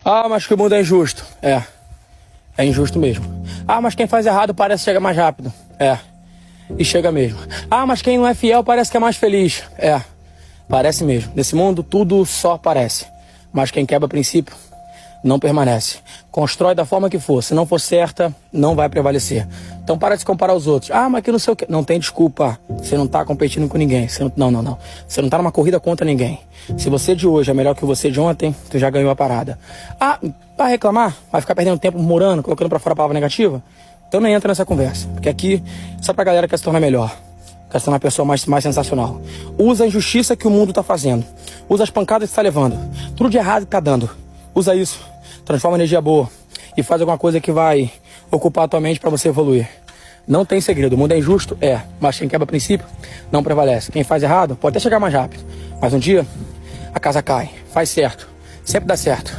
Ah, mas que o mundo é injusto. É injusto mesmo. Ah, mas quem faz errado parece que chega mais rápido. E chega mesmo. Ah, mas quem não é fiel parece que é mais feliz. Parece mesmo. Nesse mundo tudo só parece. Mas quem quebra princípio não permanece. Constrói da forma que for. Se não for certa, não vai prevalecer. Então para de se comparar aos outros. Ah, mas que não sei o que. Não tem desculpa. Você não tá competindo com ninguém. Não. Você não tá numa corrida contra ninguém. Se você de hoje é melhor que você de ontem, tu já ganhou a parada. Ah, vai reclamar? Vai ficar perdendo tempo murando, colocando pra fora a palavra negativa? Então nem entra nessa conversa. Porque aqui, só pra galera que quer se tornar melhor. Quer se tornar uma pessoa mais sensacional. Usa a injustiça que o mundo tá fazendo. Usa as pancadas que tá levando. Tudo de errado que tá dando. Usa isso. Transforma energia boa. E faz alguma coisa que vai ocupar a tua mente pra você evoluir. Não tem segredo. O mundo é injusto? Mas quem quebra princípio não prevalece. Quem faz errado pode até chegar mais rápido. Mas um dia a casa cai. Faz certo. Sempre dá certo.